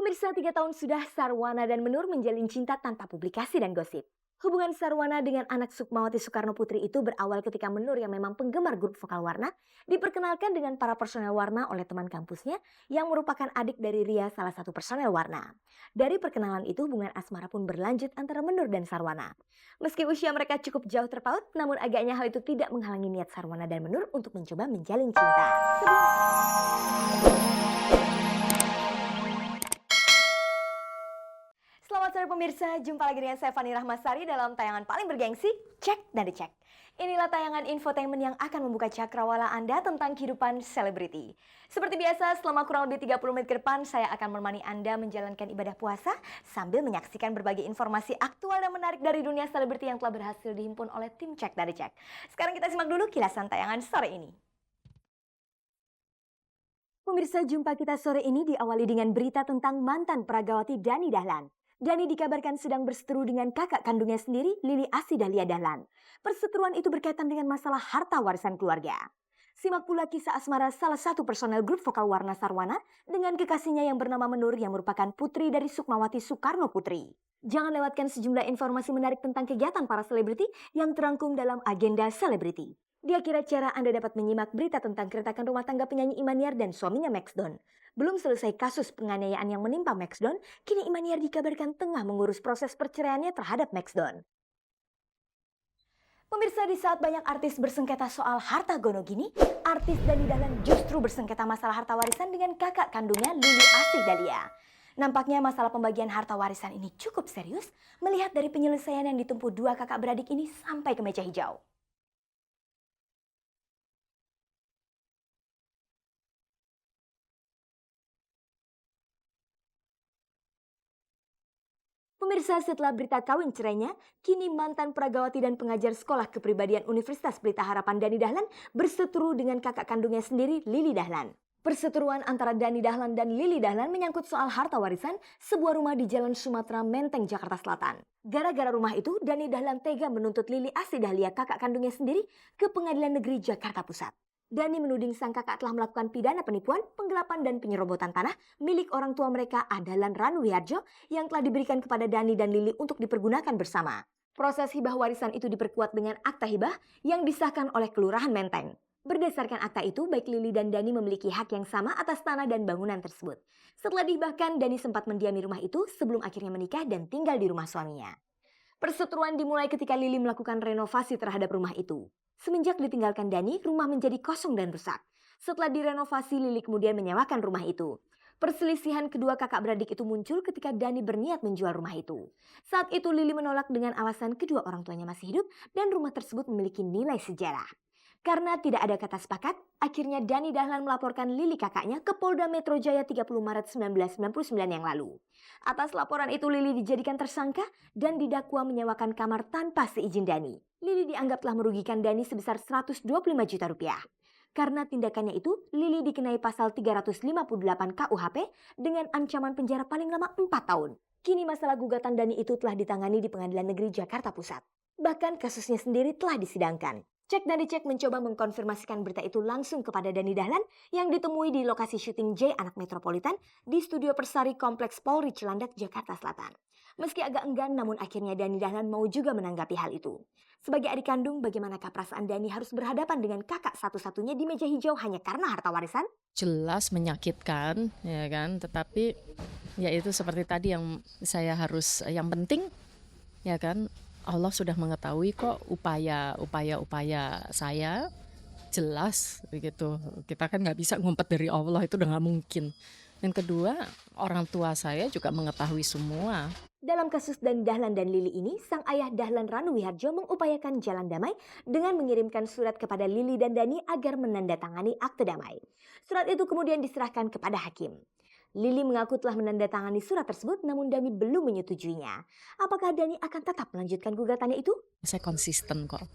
Pemirsa, 3 tahun sudah Sarwana dan Menur menjalin cinta tanpa publikasi dan gosip. Hubungan Sarwana dengan anak Sukmawati Soekarno Putri itu berawal ketika Menur yang memang penggemar grup vokal Warna diperkenalkan dengan para personel Warna oleh teman kampusnya yang merupakan adik dari Ria, salah satu personel Warna. Dari perkenalan itu hubungan asmara pun berlanjut antara Menur dan Sarwana. Meski usia mereka cukup jauh terpaut, namun agaknya hal itu tidak menghalangi niat Sarwana dan Menur untuk mencoba menjalin cinta. Selamat sore pemirsa, jumpa lagi dengan saya Fani Rahmasari dalam tayangan paling bergengsi, Cek dan Dicek. Inilah tayangan infotainment yang akan membuka cakrawala Anda tentang kehidupan selebriti. Seperti biasa, selama kurang lebih 30 menit ke depan, saya akan menemani Anda menjalankan ibadah puasa sambil menyaksikan berbagai informasi aktual dan menarik dari dunia selebriti yang telah berhasil dihimpun oleh tim Cek dan Dicek. Sekarang kita simak dulu kilasan tayangan sore ini. Pemirsa, jumpa kita sore ini diawali dengan berita tentang mantan peragawati Dani Dahlan. Dani dikabarkan sedang berseteru dengan kakak kandungnya sendiri, Lili Asih Dahlia Dahlan. Perseteruan itu berkaitan dengan masalah harta warisan keluarga. Simak pula kisah asmara salah satu personel grup vokal Warna Sarwana dengan kekasihnya yang bernama Menur yang merupakan putri dari Sukmawati Soekarno Putri. Jangan lewatkan sejumlah informasi menarik tentang kegiatan para selebriti yang terangkum dalam agenda selebriti. Dia kira cara Anda dapat menyimak berita tentang keretakan rumah tangga penyanyi Imaniar dan suaminya Maxdon. Belum selesai kasus penganiayaan yang menimpa Maxdon, kini Imaniar dikabarkan tengah mengurus proses perceraiannya terhadap Maxdon. Pemirsa, di saat banyak artis bersengketa soal harta gono gini, artis Dani Dahlan justru bersengketa masalah harta warisan dengan kakak kandungnya Lili Asih Dahlia. Nampaknya masalah pembagian harta warisan ini cukup serius melihat dari penyelesaian yang ditempuh dua kakak beradik ini sampai ke meja hijau. Pemirsa, setelah berita kawin cerainya, kini mantan peragawati dan pengajar sekolah kepribadian Universitas Pelita Harapan Dani Dahlan berseteru dengan kakak kandungnya sendiri, Lili Dahlan. Perseteruan antara Dani Dahlan dan Lili Dahlan menyangkut soal harta warisan sebuah rumah di Jalan Sumatera Menteng, Jakarta Selatan. Gara-gara rumah itu, Dani Dahlan tega menuntut Lili Asih Dahlia, kakak kandungnya sendiri, ke Pengadilan Negeri Jakarta Pusat. Dani menuding sang kakak telah melakukan pidana penipuan, penggelapan dan penyerobotan tanah milik orang tua mereka Dahlan Ranu Wiharjo yang telah diberikan kepada Dani dan Lili untuk dipergunakan bersama. Proses hibah warisan itu diperkuat dengan akta hibah yang disahkan oleh Kelurahan Menteng. Berdasarkan akta itu, baik Lili dan Dani memiliki hak yang sama atas tanah dan bangunan tersebut. Setelah dihibahkan, Dani sempat mendiami rumah itu sebelum akhirnya menikah dan tinggal di rumah suaminya. Perseteruan dimulai ketika Lili melakukan renovasi terhadap rumah itu. Semenjak ditinggalkan Dani, rumah menjadi kosong dan rusak. Setelah direnovasi, Lili kemudian menyewakan rumah itu. Perselisihan kedua kakak beradik itu muncul ketika Dani berniat menjual rumah itu. Saat itu Lili menolak dengan alasan kedua orang tuanya masih hidup dan rumah tersebut memiliki nilai sejarah. Karena tidak ada kata sepakat, akhirnya Dani Dahlan melaporkan Lili kakaknya ke Polda Metro Jaya 30 Maret 1999 yang lalu. Atas laporan itu Lili dijadikan tersangka dan didakwa menyewakan kamar tanpa seizin Dani. Lili dianggap telah merugikan Dani sebesar 125 juta rupiah. Karena tindakannya itu, Lili dikenai pasal 358 KUHP dengan ancaman penjara paling lama 4 tahun. Kini masalah gugatan Dani itu telah ditangani di Pengadilan Negeri Jakarta Pusat. Bahkan kasusnya sendiri telah disidangkan. Cek dan Dicek mencoba mengkonfirmasikan berita itu langsung kepada Dani Dahlan yang ditemui di lokasi syuting J Anak Metropolitan di Studio Persari Kompleks Polri Cilandak, Jakarta Selatan. Meski agak enggan, namun akhirnya Dani Dahlan mau juga menanggapi hal itu. Sebagai adik kandung, bagaimanakah perasaan Dani harus berhadapan dengan kakak satu-satunya di meja hijau hanya karena harta warisan? Jelas menyakitkan, ya kan. Tetapi ya itu seperti tadi yang saya harus, yang penting, ya kan. Allah sudah mengetahui kok upaya saya, jelas begitu. Kita kan nggak bisa ngumpet dari Allah, itu udah nggak mungkin. Dan kedua, orang tua saya juga mengetahui semua. Dalam kasus Dani Dahlan dan Lili ini, sang ayah Dahlan Ranu Wiharjo mengupayakan jalan damai dengan mengirimkan surat kepada Lili dan Dani agar menandatangani akte damai. Surat itu kemudian diserahkan kepada hakim. Lili mengaku telah menandatangani surat tersebut, namun Dani belum menyetujuinya. Apakah Dani akan tetap melanjutkan gugatannya itu? Saya konsisten kok.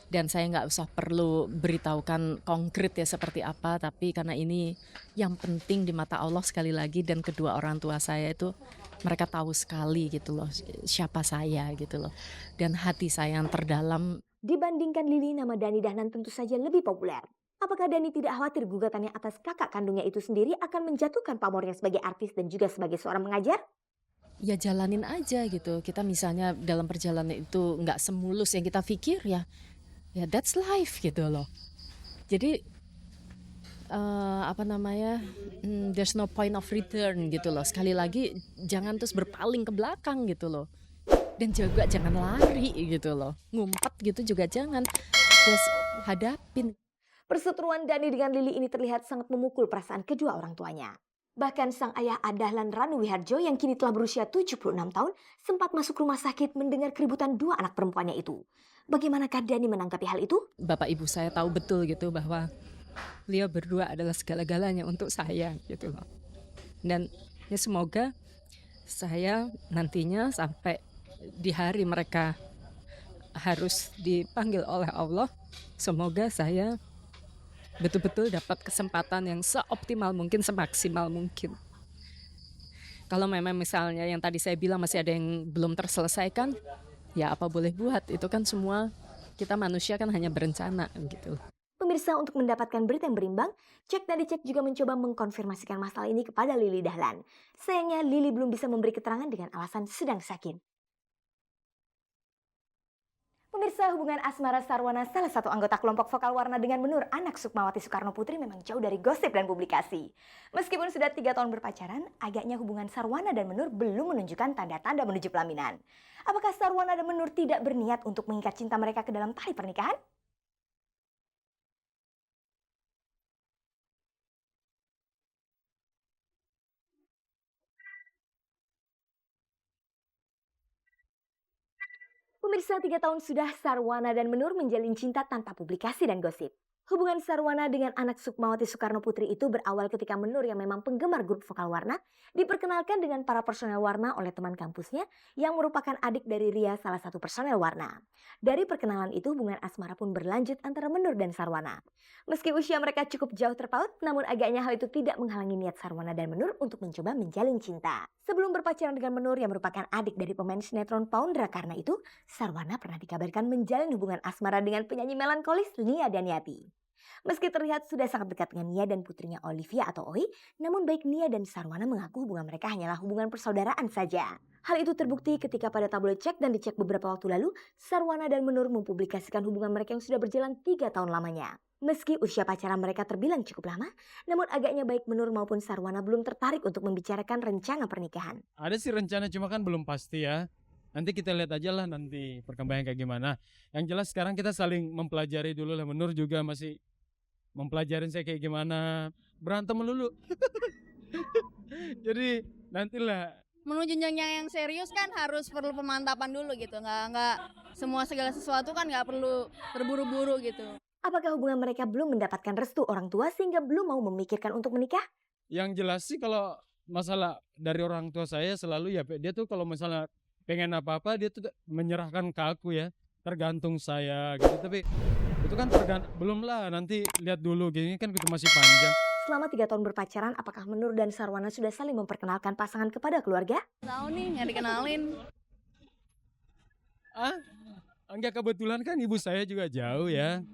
Dan saya nggak usah perlu beritahukan konkret ya seperti apa, tapi karena ini yang penting di mata Allah sekali lagi, dan kedua orang tua saya itu mereka tahu sekali gitu loh siapa saya gitu loh. Dan hati saya yang terdalam. Dibandingkan Lili, nama Dani Dahlan tentu saja lebih populer. Apakah Dani tidak khawatir gugatannya atas kakak kandungnya itu sendiri akan menjatuhkan pamornya sebagai artis dan juga sebagai seorang mengajar? Ya jalanin aja gitu. Kita misalnya dalam perjalanan itu nggak semulus yang kita pikir ya, ya that's life gitu loh. Jadi apa namanya, there's no point of return gitu loh. Sekali lagi jangan terus berpaling ke belakang gitu loh. Dan juga jangan lari gitu loh. Ngumpet gitu juga jangan. Just hadapin. Perseteruan Dani dengan Lili ini terlihat sangat memukul perasaan kedua orang tuanya. Bahkan sang ayah Dahlan Ranu Wiharjo yang kini telah berusia 76 tahun sempat masuk rumah sakit mendengar keributan dua anak perempuannya itu. Bagaimanakah Dani menanggapi hal itu? Bapak ibu saya tahu betul gitu bahwa beliau berdua adalah segala-galanya untuk saya gitu loh. Dan ya semoga saya nantinya sampai di hari mereka harus dipanggil oleh Allah, semoga saya betul-betul dapat kesempatan yang seoptimal mungkin, semaksimal mungkin. Kalau memang misalnya yang tadi saya bilang masih ada yang belum terselesaikan, ya apa boleh buat, itu kan semua kita manusia kan hanya berencana gitu. Pemirsa, untuk mendapatkan berita yang berimbang, Cek dan Dicek juga mencoba mengkonfirmasikan masalah ini kepada Lili Dahlan. Sayangnya Lili belum bisa memberi keterangan dengan alasan sedang sakit. Pemirsa, hubungan Asmara Sarwana, salah satu anggota kelompok vokal Warna dengan Menur, anak Sukmawati Soekarno Putri, memang jauh dari gosip dan publikasi. Meskipun sudah 3 tahun berpacaran, agaknya hubungan Sarwana dan Menur belum menunjukkan tanda-tanda menuju pelaminan. Apakah Sarwana dan Menur tidak berniat untuk mengikat cinta mereka ke dalam tali pernikahan? Pemirsa, 3 tahun sudah Sarwana dan Menur menjalin cinta tanpa publikasi dan gosip. Hubungan Sarwana dengan anak Sukmawati Soekarno Putri itu berawal ketika Menur yang memang penggemar grup vokal Warna diperkenalkan dengan para personel Warna oleh teman kampusnya yang merupakan adik dari Ria, salah satu personel Warna. Dari perkenalan itu hubungan asmara pun berlanjut antara Menur dan Sarwana. Meski usia mereka cukup jauh terpaut, namun agaknya hal itu tidak menghalangi niat Sarwana dan Menur untuk mencoba menjalin cinta. Sebelum berpacaran dengan Menur yang merupakan adik dari pemain sinetron Paundra, karena itu Sarwana pernah dikabarkan menjalin hubungan asmara dengan penyanyi melankolis Nia Daniati. Meski terlihat sudah sangat dekat dengan Nia dan putrinya Olivia atau Oi, namun baik Nia dan Sarwana mengaku hubungan mereka hanyalah hubungan persaudaraan saja. Hal itu terbukti ketika pada tabloid Cek dan Dicek beberapa waktu lalu, Sarwana dan Menur mempublikasikan hubungan mereka yang sudah berjalan 3 tahun lamanya. Meski usia pacaran mereka terbilang cukup lama, namun agaknya baik Menur maupun Sarwana belum tertarik untuk membicarakan rencana pernikahan. Ada sih rencana, cuma kan belum pasti ya. Nanti kita lihat aja lah nanti perkembangan kayak gimana. Yang jelas sekarang kita saling mempelajari dulu lah. Menur juga masih mempelajarin saya kayak gimana. Berantem melulu. Jadi nantilah. Menuju jenjang yang serius kan harus perlu pemantapan dulu gitu. Nggak semua segala sesuatu kan nggak perlu terburu-buru gitu. Apakah hubungan mereka belum mendapatkan restu orang tua sehingga belum mau memikirkan untuk menikah? Yang jelas sih kalau masalah dari orang tua saya selalu ya, dia tuh kalau misalnya pengen apa-apa dia tuh menyerahkan ke aku ya, tergantung saya gitu. Tapi itu kan belum lah, nanti lihat dulu, gini kan itu masih panjang. Selama 3 tahun berpacaran, apakah Menur dan Sarwana sudah saling memperkenalkan pasangan kepada keluarga? Tahu nih nggak dikenalin. Enggak, kebetulan kan ibu saya juga jauh ya.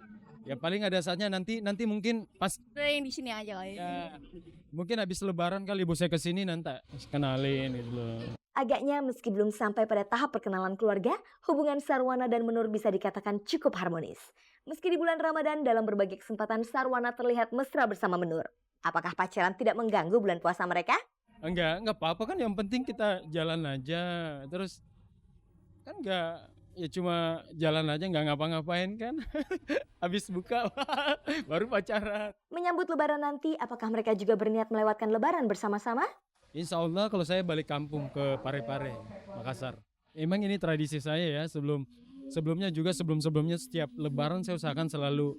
Ya paling ada saatnya nanti mungkin pas Udah yang di sini aja kali. ya, mungkin habis lebaran kali ibu saya kesini nanti kenalin gitu loh. Agaknya meski belum sampai pada tahap perkenalan keluarga, hubungan Sarwana dan Menur bisa dikatakan cukup harmonis. Meski di bulan Ramadan, dalam berbagai kesempatan Sarwana terlihat mesra bersama Menur. Apakah pacaran tidak mengganggu bulan puasa mereka? Enggak apa-apa kan, yang penting kita jalan aja. Terus kan enggak, ya cuma jalan aja nggak ngapa-ngapain kan. Habis buka baru pacaran. Menyambut lebaran nanti, apakah mereka juga berniat melewatkan lebaran bersama-sama? Insya Allah kalau saya balik kampung ke Parepare, Makassar. Emang ini tradisi saya ya, sebelumnya juga sebelumnya setiap lebaran saya usahakan selalu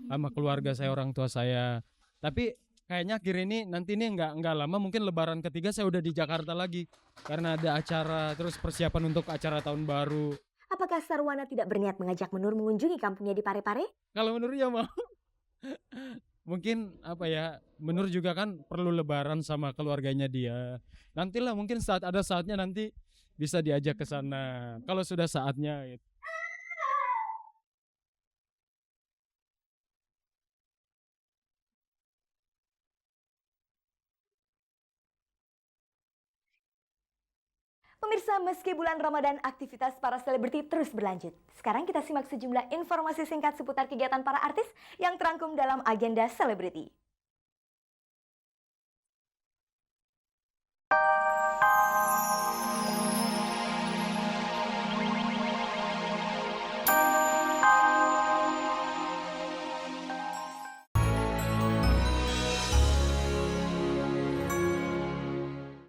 sama keluarga saya, orang tua saya. Tapi kayaknya akhir ini nanti ini nggak lama, mungkin lebaran ketiga saya udah di Jakarta lagi karena ada acara, terus persiapan untuk acara tahun baru. Apakah Sarwana tidak berniat mengajak Menur mengunjungi kampungnya di Parepare? Kalau menurut ya mau. Mungkin apa ya, Menur juga kan perlu lebaran sama keluarganya dia. Nantilah mungkin ada saatnya nanti bisa diajak ke sana. Kalau sudah saatnya gitu. Pemirsa, meski bulan Ramadan, aktivitas para selebriti terus berlanjut. Sekarang kita simak sejumlah informasi singkat seputar kegiatan para artis yang terangkum dalam agenda selebriti.